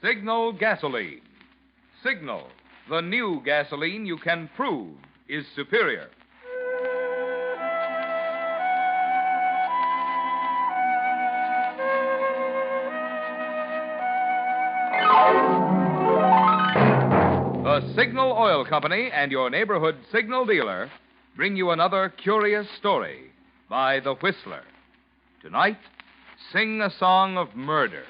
Signal gasoline. Signal, the new gasoline you can prove is superior. The Signal Oil Company and your neighborhood Signal dealer bring you another curious story by The Whistler. Tonight, sing a song of murder.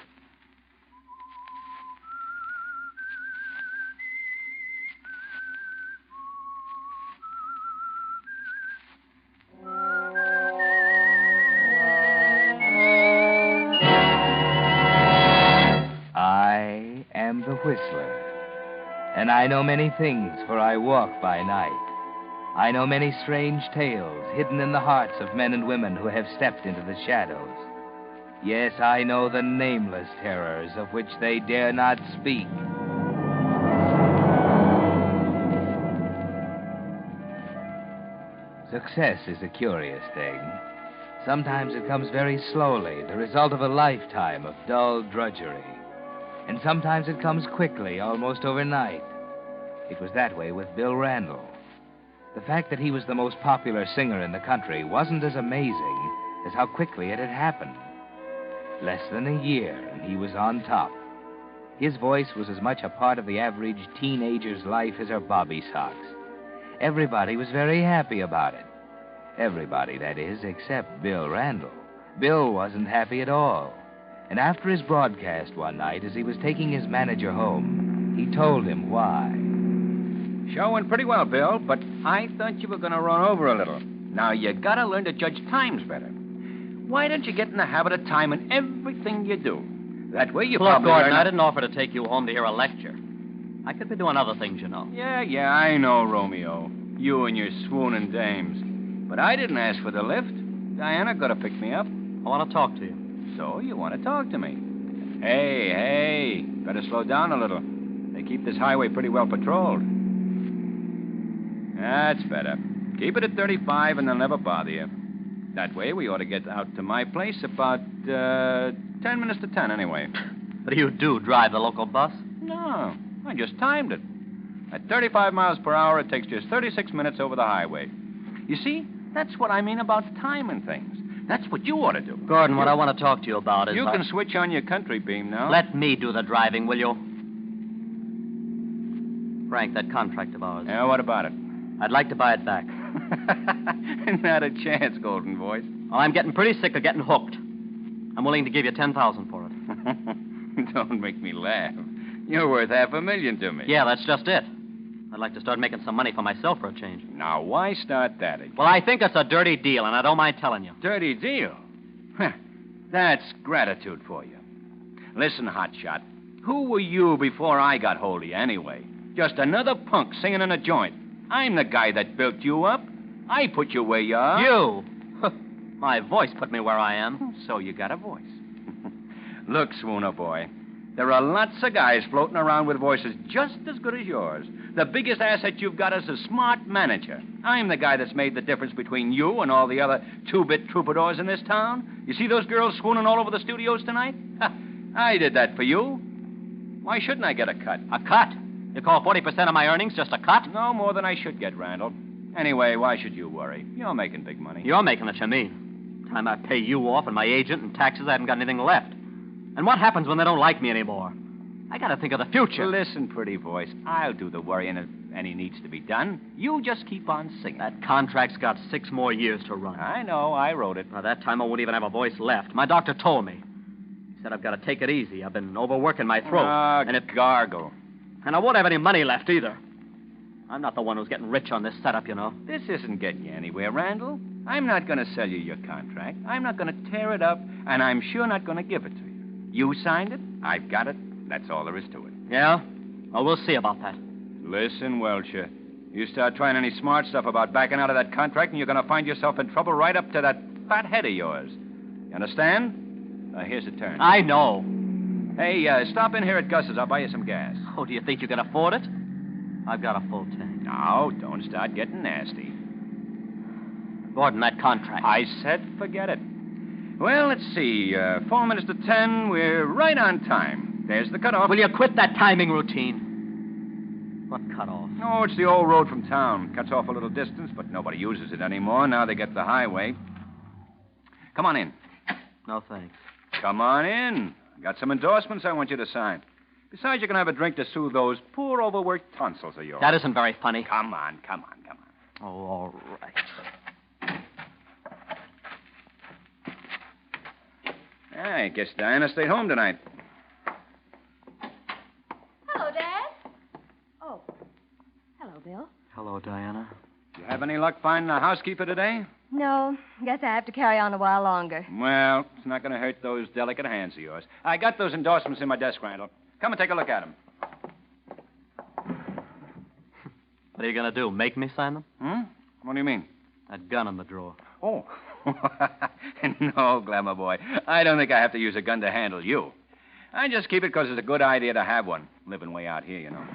I am the Whistler, and I know many things, for I walk by night. I know many strange tales hidden in the hearts of men and women who have stepped into the shadows. Yes, I know the nameless terrors of which they dare not speak. Success is a curious thing. Sometimes it comes very slowly, the result of a lifetime of dull drudgery. And sometimes it comes quickly, almost overnight. It was that way with Bill Randall. The fact that he was the most popular singer in the country wasn't as amazing as how quickly it had happened. Less than a year, and he was on top. His voice was as much a part of the average teenager's life as her bobby socks. Everybody was very happy about it. Everybody, that is, except Bill Randall. Bill wasn't happy at all. And after his broadcast one night, as he was taking his manager home, he told him why. Show went pretty well, Bill, but I thought you were going to run over a little. Now, you got to learn to judge times better. Why don't you get in the habit of timing everything you do? That way you Look, probably Gordon, learn... I didn't offer to take you home to hear a lecture. I could be doing other things, you know. Yeah, I know, Romeo. You and your swooning dames. But I didn't ask for the lift. Diana got to pick me up. I want to talk to you. So you want to talk to me? Hey, better slow down a little. They keep this highway pretty well patrolled. That's better. Keep it at 35 and they'll never bother you. That way we ought to get out to my place about 10 minutes to 10 anyway. But you do drive the local bus? No, I just timed it. At 35 miles per hour, it takes just 36 minutes over the highway. You see, that's what I mean about timing things. That's what you ought to do. Gordon, what I want to talk to you about is... You can switch on your country beam now. Let me do the driving, will you? Frank, that contract of ours. Yeah, what about it? I'd like to buy it back. Not a chance, Golden Voice. Well, I'm getting pretty sick of getting hooked. I'm willing to give you $10,000 for it. Don't make me laugh. You're worth $500,000 to me. Yeah, that's just it. I'd like to start making some money for myself for a change. Now, why start that again? Well, I think it's a dirty deal, and I don't mind telling you. Dirty deal? That's gratitude for you. Listen, hotshot. Who were you before I got hold of you, anyway? Just another punk singing in a joint. I'm the guy that built you up. I put you where you are. You? My voice put me where I am. So you got a voice. Look, Swooner boy, there are lots of guys floating around with voices just as good as yours. The biggest asset you've got is a smart manager. I'm the guy that's made the difference between you and all the other two-bit troubadours in this town. You see those girls swooning all over the studios tonight? I did that for you. Why shouldn't I get a cut? A cut? You call 40% of my earnings just a cut? No more than I should get, Randall. Anyway, why should you worry? You're making big money. You're making it, you mean. Time I pay you off and my agent and taxes, I haven't got anything left. And what happens when they don't like me anymore? I got to think of the future. Listen, pretty voice, I'll do the worrying if any needs to be done. You just keep on singing. That contract's got 6 more years to run. I know, I wrote it. By that time, I won't even have a voice left. My doctor told me. He said I've got to take it easy. I've been overworking my throat. And it gargle. And I won't have any money left either. I'm not the one who's getting rich on this setup, you know. This isn't getting you anywhere, Randall. I'm not going to sell you your contract. I'm not going to tear it up, and I'm sure not going to give it to you. You signed it. I've got it. That's all there is to it. Yeah? Well, we'll see about that. Listen, Welcher. You start trying any smart stuff about backing out of that contract, and you're going to find yourself in trouble right up to that fat head of yours. You understand? Here's a turn. I know. Hey, stop in here at Gus's. I'll buy you some gas. Oh, do you think you can afford it? I've got a full tank. No, don't start getting nasty. Gordon, that contract. I said forget it. Well, let's see. 4 minutes to 10. We're right on time. There's the cutoff. Will you quit that timing routine? What cutoff? Oh, it's the old road from town. Cuts off a little distance, but nobody uses it anymore. Now they get the highway. Come on in. No, thanks. Come on in. Got some endorsements I want you to sign. Besides, you can have a drink to soothe those poor, overworked tonsils of yours. That isn't very funny. Come on. Oh, all right. I guess Diana stayed home tonight. Hello, Dad. Oh. Hello, Bill. Hello, Diana. You have any luck finding a housekeeper today? No, guess I have to carry on a while longer. Well, it's not going to hurt those delicate hands of yours. I got those endorsements in my desk, Randall. Come and take a look at them. What are you going to do, make me sign them? What do you mean? That gun in the drawer. Oh. No, Glamour boy. I don't think I have to use a gun to handle you. I just keep it because it's a good idea to have one, living way out here, you know.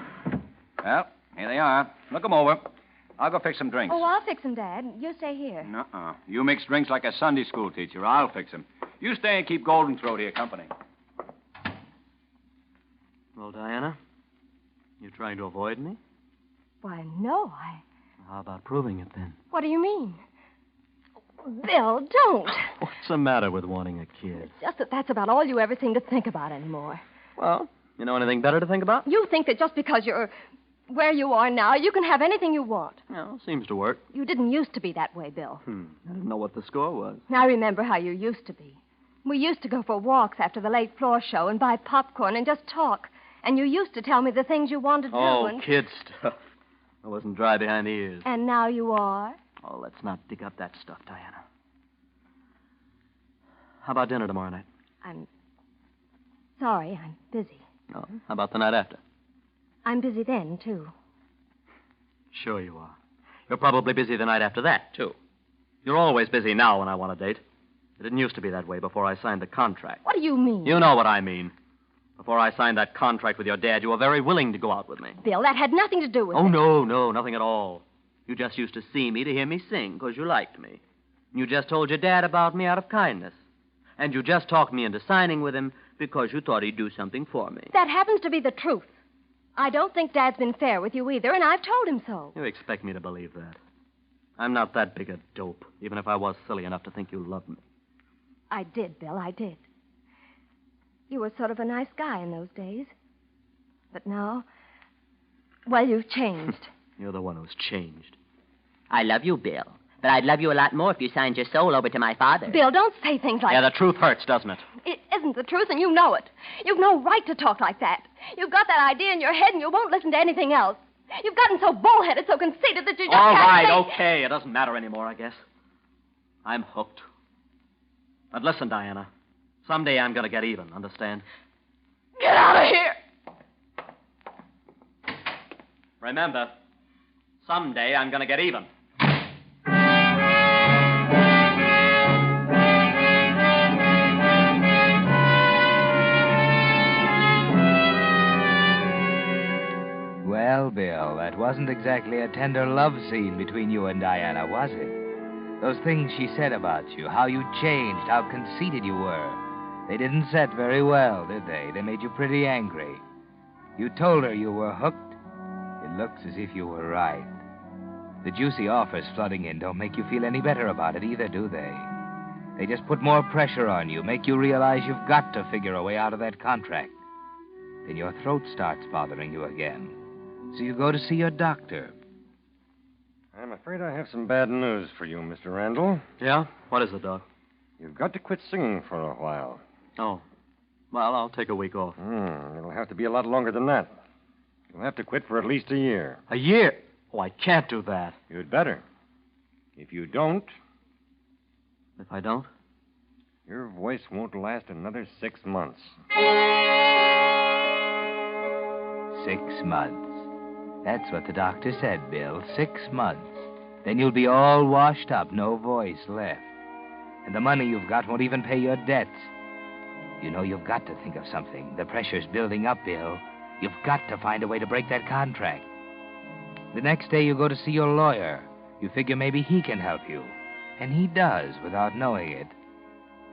Well, here they are. Look them over. I'll go fix some drinks. Oh, I'll fix them, Dad. You stay here. Nuh-uh. You mix drinks like a Sunday school teacher. I'll fix them. You stay and keep Golden Throat here company. Well, Diana, you trying to avoid me? Why, no, How about proving it, then? What do you mean? Bill, don't. What's the matter with wanting a kid? It's just that that's about all you ever seem to think about anymore. Well, you know anything better to think about? You think that just because you're where you are now, you can have anything you want. Well, seems to work. You didn't used to be that way, Bill. I didn't know what the score was. I remember how you used to be. We used to go for walks after the late floor show and buy popcorn and just talk. And you used to tell me the things you wanted to do. Oh, kid stuff. I wasn't dry behind the ears. And now you are? Oh, let's not dig up that stuff, Diana. How about dinner tomorrow night? I'm sorry, I'm busy. Oh, how about the night after? I'm busy then, too. Sure you are. You're probably busy the night after that, too. You're always busy now when I want a date. It didn't used to be that way before I signed the contract. What do you mean? You know what I mean. Before I signed that contract with your dad, you were very willing to go out with me. Bill, that had nothing to do with it. Oh, no, nothing at all. You just used to see me to hear me sing because you liked me. You just told your dad about me out of kindness. And you just talked me into signing with him because you thought he'd do something for me. That happens to be the truth. I don't think Dad's been fair with you either, and I've told him so. You expect me to believe that? I'm not that big a dope, even if I was silly enough to think you loved me. I did, Bill, I did. You were sort of a nice guy in those days. But now, well, you've changed. You're the one who's changed. I love you, Bill. But I'd love you a lot more if you signed your soul over to my father. Bill, don't say things like Yeah, the truth hurts, doesn't it? It isn't the truth, and you know it. You've no right to talk like that. You've got that idea in your head, and you won't listen to anything else. You've gotten so bullheaded, so conceited that you just All can't right, say... okay. It doesn't matter anymore, I guess. I'm hooked. But listen, Diana. Someday I'm going to get even, understand? Get out of here! Remember, someday I'm going to get even. Well, Bill, that wasn't exactly a tender love scene between you and Diana, was it? Those things she said about you, how you changed, how conceited you were, they didn't set very well, did they? They made you pretty angry. You told her you were hooked. It looks as if you were right. The juicy offers flooding in don't make you feel any better about it either, do they? They just put more pressure on you, make you realize you've got to figure a way out of that contract. Then your throat starts bothering you again. So you go to see your doctor. I'm afraid I have some bad news for you, Mr. Randall. Yeah? What is it, Doc? You've got to quit singing for a while. Oh. Well, I'll take a week off. It'll have to be a lot longer than that. You'll have to quit for at least a year. A year? Oh, I can't do that. You'd better. If you don't, If I don't? your voice won't last another 6 months. 6 months. That's what the doctor said, Bill. 6 months. Then you'll be all washed up, no voice left. And the money you've got won't even pay your debts. You know, you've got to think of something. The pressure's building up, Bill. You've got to find a way to break that contract. The next day you go to see your lawyer. You figure maybe he can help you. And he does, without knowing it.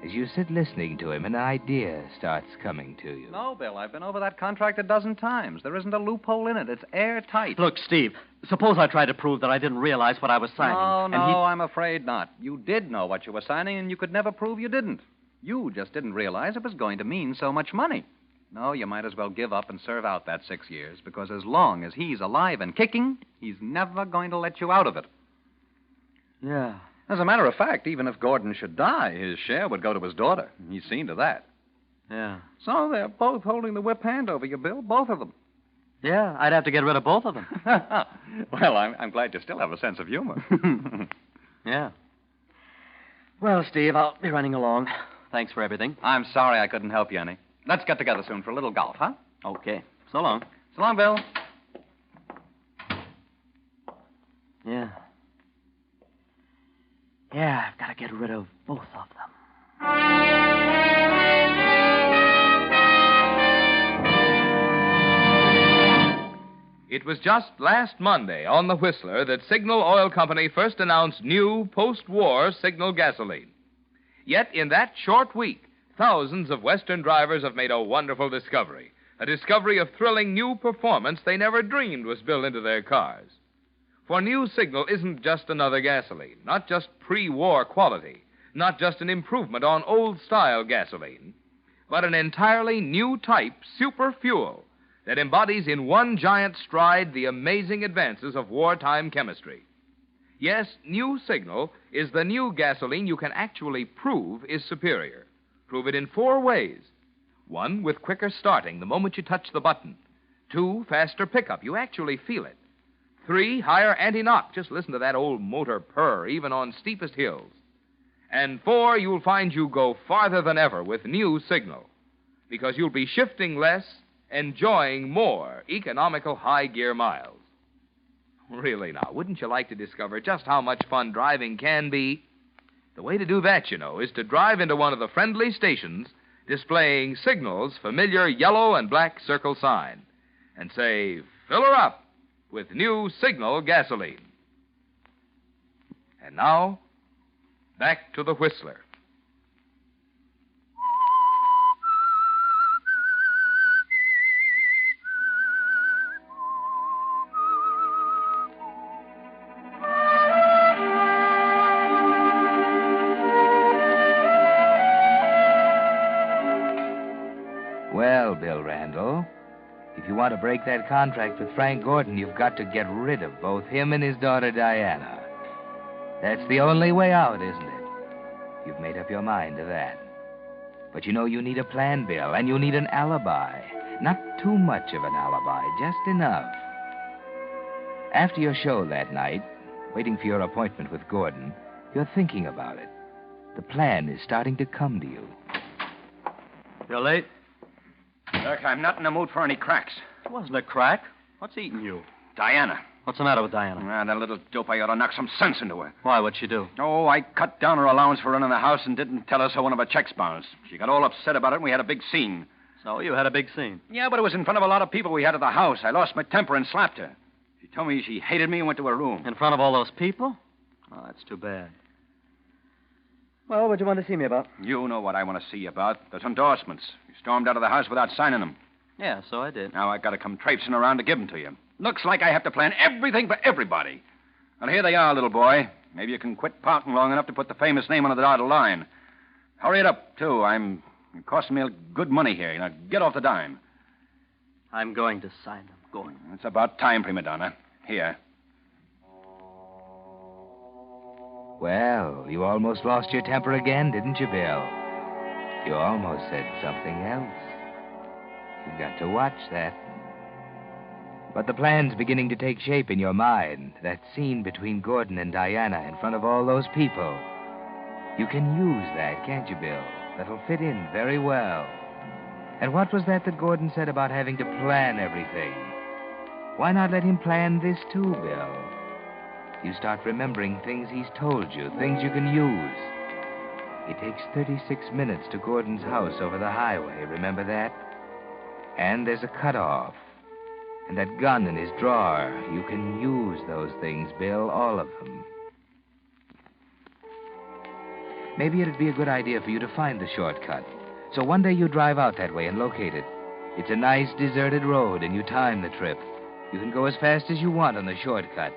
As you sit listening to him, an idea starts coming to you. No, Bill, I've been over that contract a dozen times. There isn't a loophole in it. It's airtight. Look, Steve, suppose I tried to prove that I didn't realize what I was signing. No, I'm afraid not. You did know what you were signing, and you could never prove you didn't. You just didn't realize it was going to mean so much money. No, you might as well give up and serve out that 6 years, because as long as he's alive and kicking, he's never going to let you out of it. Yeah. As a matter of fact, even if Gordon should die, his share would go to his daughter. He's seen to that. Yeah. So they're both holding the whip hand over you, Bill, both of them. Yeah, I'd have to get rid of both of them. Well, I'm glad you still have a sense of humor. Yeah. Well, Steve, I'll be running along. Thanks for everything. I'm sorry I couldn't help you any. Let's get together soon for a little golf, huh? Okay. So long. So long, Bill. Yeah. Yeah, I've got to get rid of both of them. It was just last Monday on the Whistler that Signal Oil Company first announced new post-war Signal gasoline. Yet in that short week, thousands of Western drivers have made a wonderful discovery, a discovery of thrilling new performance they never dreamed was built into their cars. For new Signal isn't just another gasoline, not just pre-war quality, not just an improvement on old-style gasoline, but an entirely new type super fuel that embodies in one giant stride the amazing advances of wartime chemistry. Yes, new Signal is the new gasoline you can actually prove is superior. Prove it in 4 ways. 1, with quicker starting the moment you touch the button. 2, faster pickup. You actually feel it. 3, higher anti-knock. Just listen to that old motor purr, even on steepest hills. And 4, you'll find you go farther than ever with new Signal, because you'll be shifting less, enjoying more economical high-gear miles. Really now, wouldn't you like to discover just how much fun driving can be? The way to do that, you know, is to drive into one of the friendly stations displaying Signal's familiar yellow and black circle sign and say, "Fill her up with new Signal gasoline." And now, back to the Whistler. Well, Bill Randall, if you want to break that contract with Frank Gordon, you've got to get rid of both him and his daughter, Diana. That's the only way out, isn't it? You've made up your mind to that. But you know you need a plan, Bill, and you need an alibi. Not too much of an alibi, just enough. After your show that night, waiting for your appointment with Gordon, you're thinking about it. The plan is starting to come to you. You're late? Look, I'm not in the mood for any cracks. It wasn't a crack. What's eating you? Diana. What's the matter with Diana? That little dope, I ought to knock some sense into her. Why, what'd she do? Oh, I cut down her allowance for running the house and didn't tell her so one of her checks bounced. She got all upset about it and we had a big scene. So you had a big scene. Yeah, but it was in front of a lot of people we had at the house. I lost my temper and slapped her. She told me she hated me and went to her room. In front of all those people? Oh, that's too bad. Well, what'd you want to see me about? You know what I want to see you about. Those endorsements. You stormed out of the house without signing them. Yeah, so I did. Now I got to come traipsing around to give them to you. Looks like I have to plan everything for everybody. Well, here they are, little boy. Maybe you can quit pouting long enough to put the famous name on the dotted line. Hurry it up, too. It costing me good money here. Now, get off the dime. I'm going to sign them. Going. It's about time, prima donna. Here. Well, you almost lost your temper again, didn't you, Bill? You almost said something else. You've got to watch that. But the plan's beginning to take shape in your mind. That scene between Gordon and Diana in front of all those people. You can use that, can't you, Bill? That'll fit in very well. And what was that Gordon said about having to plan everything? Why not let him plan this too, Bill? You start remembering things he's told you, things you can use. It takes 36 minutes to Gordon's house over the highway, remember that? And there's a cutoff. And that gun in his drawer. You can use those things, Bill, all of them. Maybe it'd be a good idea for you to find the shortcut. So one day you drive out that way and locate it. It's a nice deserted road, and you time the trip. You can go as fast as you want on the shortcut.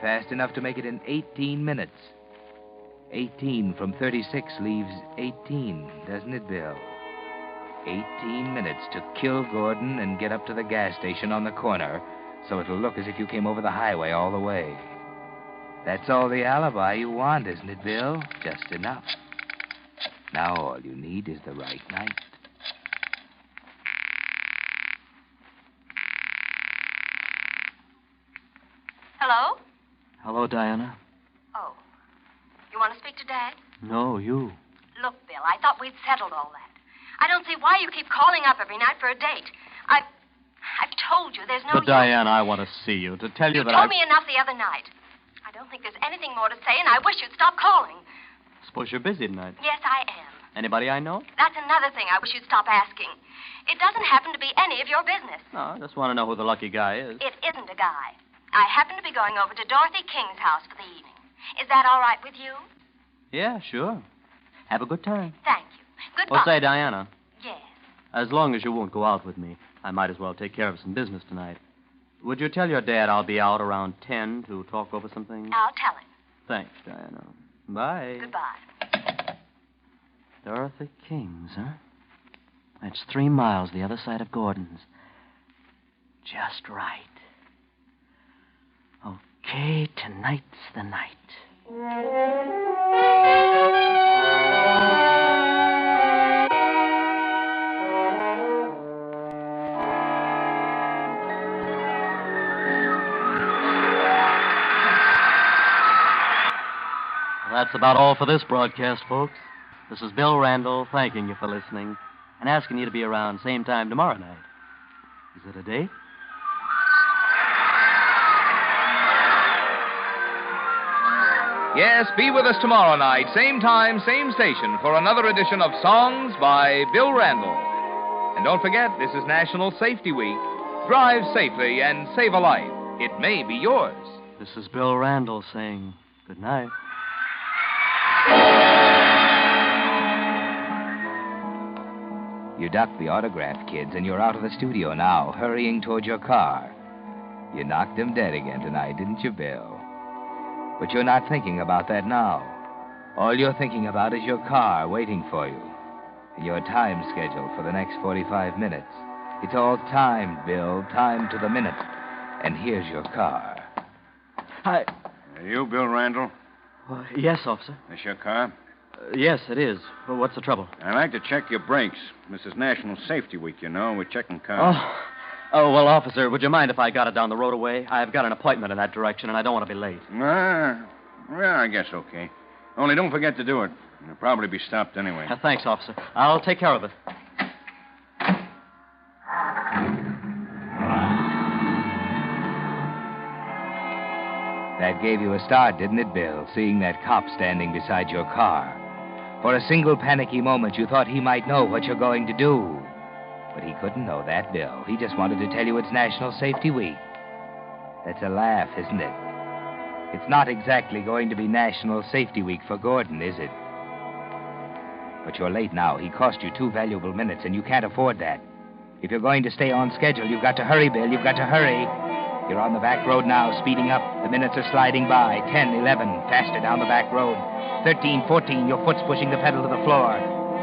Fast enough to make it in 18 minutes. 18 from 36 leaves 18, doesn't it, Bill? 18 minutes to kill Gordon and get up to the gas station on the corner so it'll look as if you came over the highway all the way. That's all the alibi you want, isn't it, Bill? Just enough. Now all you need is the right night. Hello? Hello, Diana. Oh. You want to speak to Dad? No, you. Look, Bill, I thought we'd settled all that. I don't see why you keep calling up every night for a date. I've told you there's no But, Diana, I want to see you, to tell you You that told me enough the other night. I don't think there's anything more to say, and I wish you'd stop calling. Suppose you're busy tonight. Yes, I am. Anybody I know? That's another thing I wish you'd stop asking. It doesn't happen to be any of your business. No, I just want to know who the lucky guy is. It isn't a guy. I happen to be going over to Dorothy King's house for the evening. Is that all right with you? Yeah, sure. Have a good time. Thank you. Goodbye. Oh, say, Diana, Yes. as long as you won't go out with me, I might as well take care of some business tonight. Would you tell your dad I'll be out around 10 to talk over some things? I'll tell him. Thanks, Diana. Bye. Goodbye. Dorothy King's, huh? That's 3 miles the other side of Gordon's. Just right. Okay, tonight's the night. That's about all for this broadcast, folks. This is Bill Randall thanking you for listening and asking you to be around same time tomorrow night. Is it a date? Yes, be with us tomorrow night, same time, same station, for another edition of Songs by Bill Randall. And don't forget, this is National Safety Week. Drive safely and save a life. It may be yours. This is Bill Randall saying good night. You ducked the autograph kids, and you're out of the studio now, hurrying toward your car. You knocked them dead again tonight, didn't you, Bill? But you're not thinking about that now. All you're thinking about is your car waiting for you, and your time schedule for the next 45 minutes. It's all timed, Bill, timed to the minute. And here's your car. Are you Bill Randall? Yes, officer. This your car? Yes, it is. Well, what's the trouble? I'd like to check your brakes. This is National Safety Week, you know. We're checking cars. Oh, well, officer, would you mind if I got it down the road away? I've got an appointment in that direction, and I don't want to be late. Well, I guess okay. Only don't forget to do it. You'll probably be stopped anyway. Thanks, officer. I'll take care of it. That gave you a start, didn't it, Bill, seeing that cop standing beside your car? For a single panicky moment, you thought he might know what you're going to do. But he couldn't know that, Bill. He just wanted to tell you it's National Safety Week. That's a laugh, isn't it? It's not exactly going to be National Safety Week for Gordon, is it? But you're late now. He cost you 2 valuable minutes, and you can't afford that. If you're going to stay on schedule, you've got to hurry, Bill. You've got to hurry. You're on the back road now, speeding up. The minutes are sliding by. 10, 11, faster down the back road. 13, 14, your foot's pushing the pedal to the floor.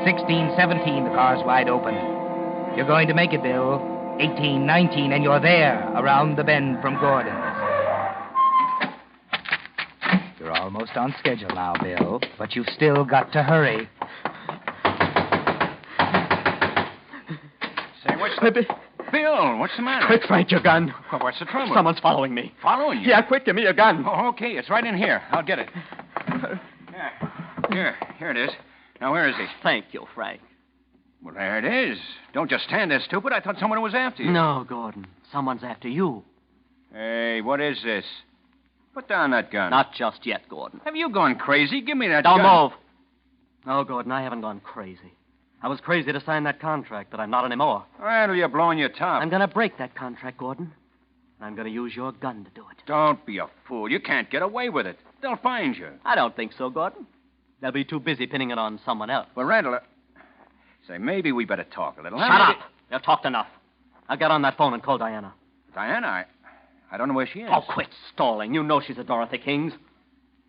16, 17, the car's wide open. You're going to make it, Bill. 18, 19, and you're there, around the bend from Gordon's. You're almost on schedule now, Bill, but you've still got to hurry. Say, what's the... Bill, what's the matter? Quick, Frank, your gun. Well, what's the trouble? Someone's following me. Following you? Yeah, quick, give me your gun. Oh, okay, it's right in here. I'll get it. Yeah. Here it is. Now, where is he? Thank you, Frank. Well, there it is. Don't just stand there, stupid. I thought someone was after you. No, Gordon. Someone's after you. Hey, what is this? Put down that gun. Not just yet, Gordon. Have you gone crazy? Give me that Don't gun. move. No, Gordon, I haven't gone crazy. I was crazy to sign that contract, but I'm not anymore. Well, you're blowing your top. I'm going to break that contract, Gordon. I'm going to use your gun to do it. Don't be a fool. You can't get away with it. They'll find you. I don't think so, Gordon. They'll be too busy pinning it on someone else. Well, Randall, say, maybe we better talk a little. Shut huh? up. You've talked enough. I'll get on that phone and call Diana. Diana, I don't know where she is. Oh, quit stalling. You know she's at Dorothy King's.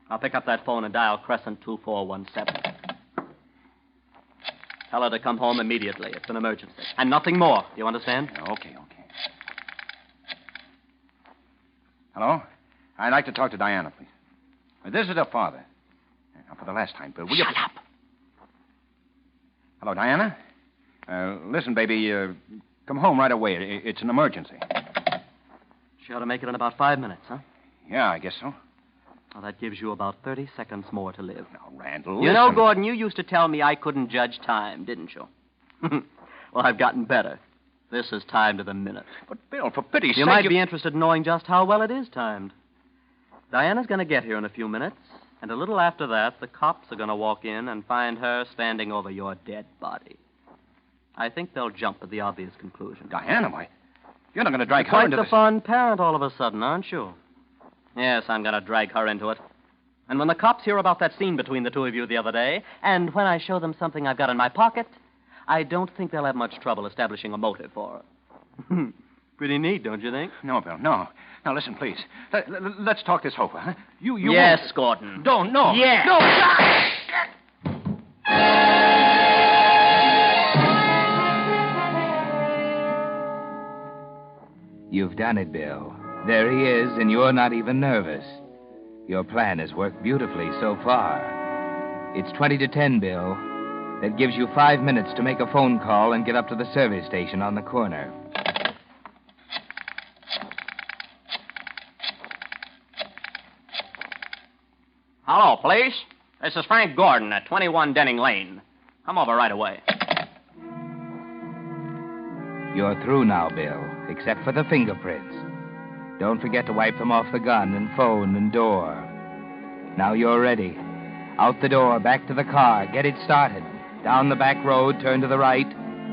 I'll pick up that phone and dial Crescent 2417. Tell her to come home immediately. It's an emergency. And nothing more. You understand? Okay. Hello? I'd like to talk to Diana, please. This is her father. Now, for the last time, Bill, will you... Shut up. Hello, Diana? Listen, baby, come home right away. It's an emergency. She ought to make it in about 5 minutes, huh? Yeah, I guess so. Well, that gives you about 30 seconds more to live. Now, Randall, You listen. know, Gordon, you used to tell me I couldn't judge time, didn't you? Well, I've gotten better. This is timed to the minute. But, Bill, for pity's sake... You might be interested in knowing just how well it is timed. Diana's going to get here in a few minutes, and a little after that, the cops are going to walk in and find her standing over your dead body. I think they'll jump at the obvious conclusion. Diana, why? You're not going to drag her Quite into the this... fun parent all of a sudden, aren't you? Yes, I'm going to drag her into it. And when the cops hear about that scene between the two of you the other day, and when I show them something I've got in my pocket, I don't think they'll have much trouble establishing a motive for her. Pretty neat, don't you think? No, Bill, no. Now, listen, please. Let's talk this over, huh? You yes, won't... Gordon. Don't, no. Yes. No. You've done it, Bill. There he is, and you're not even nervous. Your plan has worked beautifully so far. It's 20 to 10, Bill. That gives you 5 minutes to make a phone call and get up to the service station on the corner. Hello, police. This is Frank Gordon at 21 Denning Lane. Come over right away. You're through now, Bill, except for the fingerprints. Don't forget to wipe them off the gun and phone and door. Now you're ready. Out the door, back to the car. Get it started. Down the back road, turn to the right.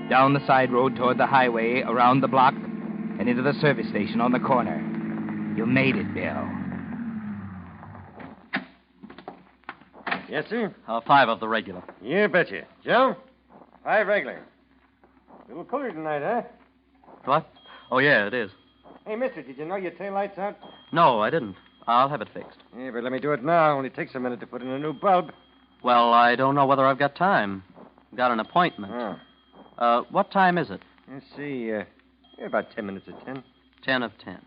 Down the side road toward the highway, around the block, and into the service station on the corner. You made it, Bill. Yes, sir? 5 of the regular. You betcha. Joe? 5 regular. A little cooler tonight, huh? What? Oh, yeah, it is. Hey, mister, did you know your taillight's out? No, I didn't. I'll have it fixed. Yeah, but let me do it now. Only takes a minute to put in a new bulb. Well, I don't know whether I've got time. Got an appointment. Oh. What time is it? Let's see. About 10 minutes of 10. 10 of 10.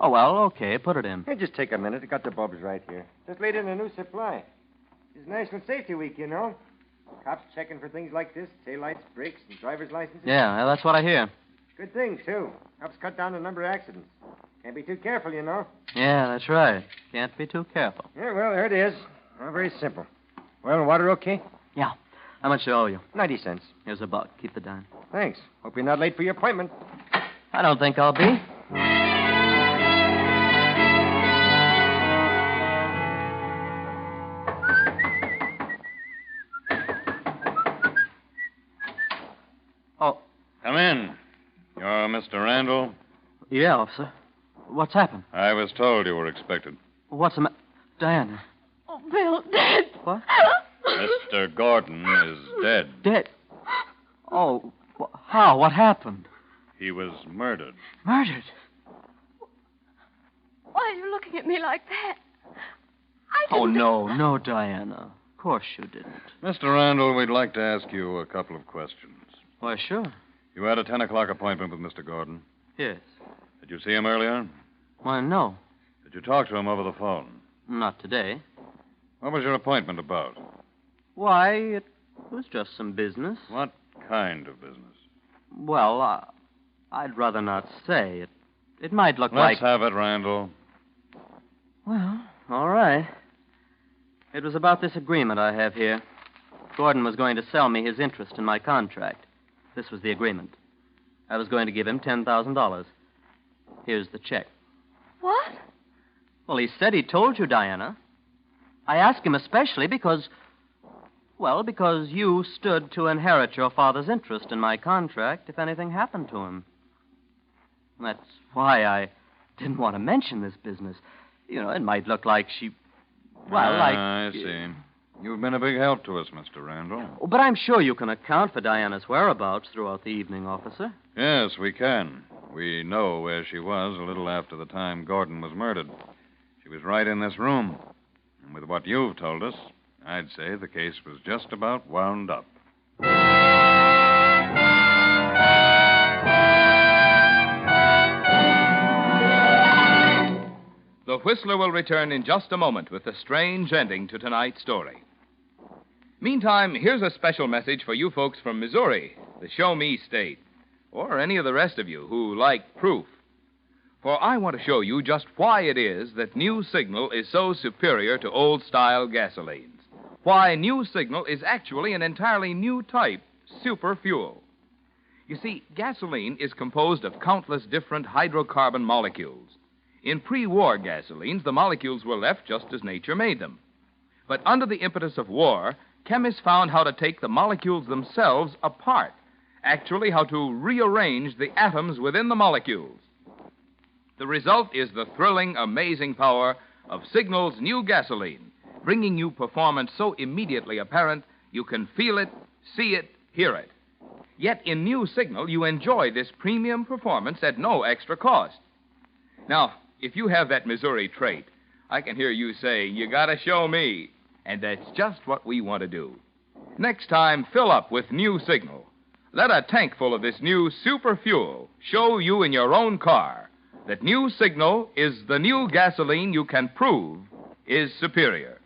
Oh, well, okay. Put it in. Hey, just take a minute. I got the bulbs right here. Just laid in a new supply. It's National Safety Week, you know. Cops checking for things like this. Taillights, brakes, and driver's licenses. Yeah, that's what I hear. Good thing, too. Helps cut down the number of accidents. Can't be too careful, you know. Yeah, that's right. Can't be too careful. Yeah, well, there it is. Well, very simple. Well, water okay? Yeah. How much do I owe you? 90 cents. Here's $1. Keep the dime. Thanks. Hope you're not late for your appointment. I don't think I'll be. Oh, Come in. You're Mr. Randall? yeah, officer. What's happened? I was told you were expected. What's the matter? Diana. Oh, Bill, dead. What? Mr. Gordon is dead. Dead. Oh, how? What happened? He was murdered. Murdered. Why are you looking at me like that? Oh, no, Diana. Of course you didn't. Mr. Randall, we'd like to ask you a couple of questions. Why, sure. You had a 10 o'clock appointment with Mr. Gordon. Yes. Did you see him earlier? Why, no. Did you talk to him over the phone? Not today. What was your appointment about? Why, it was just some business. What kind of business? Well, I'd rather not say. It might look like... Let's have it, Randall. Well, all right. It was about this agreement I have here. Gordon was going to sell me his interest in my contract. This was the agreement. I was going to give him $10,000. Here's the check. What? Well, he said he told you, Diana. I asked him especially because you stood to inherit your father's interest in my contract if anything happened to him. That's why I didn't want to mention this business. You know, it might look like she... Well, I see. You've been a big help to us, Mr. Randall. Oh, but I'm sure you can account for Diana's whereabouts throughout the evening, officer. Yes, we can. We know where she was a little after the time Gordon was murdered. She was right in this room. And with what you've told us, I'd say the case was just about wound up. The Whistler will return in just a moment with the strange ending to tonight's story. Meantime, here's a special message for you folks from Missouri, the Show Me State, or any of the rest of you who like proof. For I want to show you just why it is that New Signal is so superior to old-style gasolines. Why New Signal is actually an entirely new type, super fuel. You see, gasoline is composed of countless different hydrocarbon molecules. In pre-war gasolines, the molecules were left just as nature made them. But under the impetus of war, chemists found how to take the molecules themselves apart, actually how to rearrange the atoms within the molecules. The result is the thrilling, amazing power of Signal's new gasoline, bringing you performance so immediately apparent you can feel it, see it, hear it. Yet in New Signal, you enjoy this premium performance at no extra cost. Now, if you have that Missouri trait, I can hear you say, "You gotta show me." And that's just what we want to do. Next time, fill up with New Signal. Let a tank full of this new super fuel show you in your own car that New Signal is the new gasoline you can prove is superior.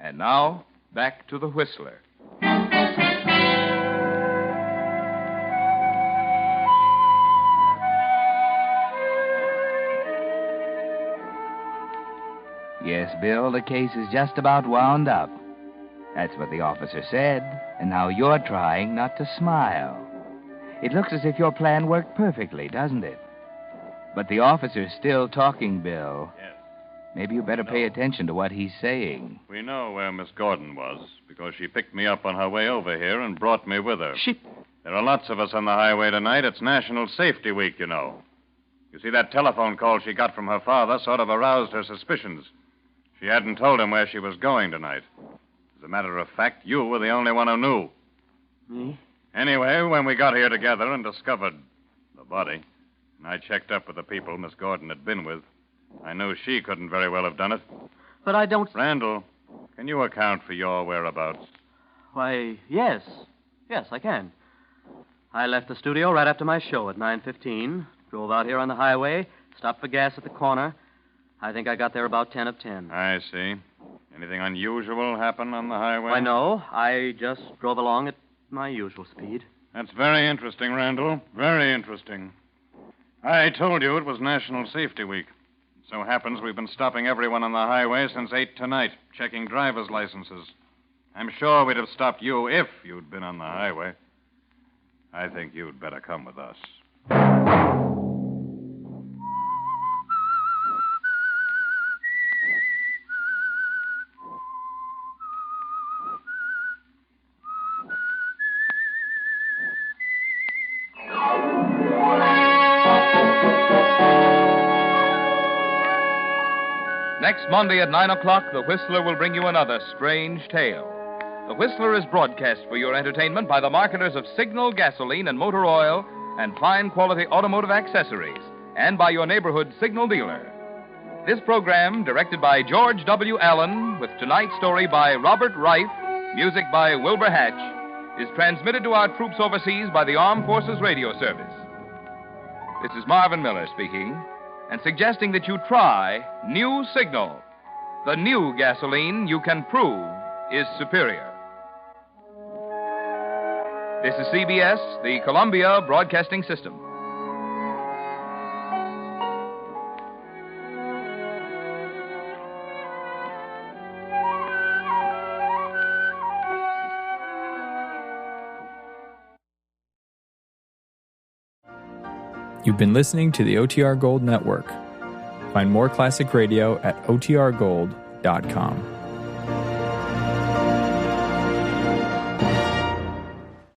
And now, back to the Whistler. Yes, Bill, the case is just about wound up. That's what the officer said, and now you're trying not to smile. It looks as if your plan worked perfectly, doesn't it? But the officer's still talking, Bill. Yes. Maybe you better pay attention to what he's saying. We know where Miss Gordon was because she picked me up on her way over here and brought me with her. There are lots of us on the highway tonight. It's National Safety Week, you know. You see, that telephone call she got from her father sort of aroused her suspicions. She hadn't told him where she was going tonight. As a matter of fact, you were the only one who knew. Me? Anyway, when we got here together and discovered the body, and I checked up with the people Miss Gordon had been with, I knew she couldn't very well have done it. But I don't... Randall, can you account for your whereabouts? Why, yes. Yes, I can. I left the studio right after my show at 9:15, drove out here on the highway, stopped for gas at the corner. I think I got there about 10 of 10. I see. Anything unusual happen on the highway? Why, no. I just drove along at my usual speed. That's very interesting, Randall. Very interesting. I told you it was National Safety Week. It so happens we've been stopping everyone on the highway since 8 tonight, checking driver's licenses. I'm sure we'd have stopped you if you'd been on the highway. I think you'd better come with us. Next Monday at 9 o'clock, The Whistler will bring you another strange tale. The Whistler is broadcast for your entertainment by the marketers of Signal gasoline and motor oil and fine quality automotive accessories, and by your neighborhood Signal dealer. This program, directed by George W. Allen, with tonight's story by Robert Reif, music by Wilbur Hatch, is transmitted to our troops overseas by the Armed Forces Radio Service. This is Marvin Miller speaking, and suggesting that you try New Signal, the new gasoline you can prove is superior. This is CBS, the Columbia Broadcasting System. You've been listening to the OTR Gold Network. Find more classic radio at otrgold.com.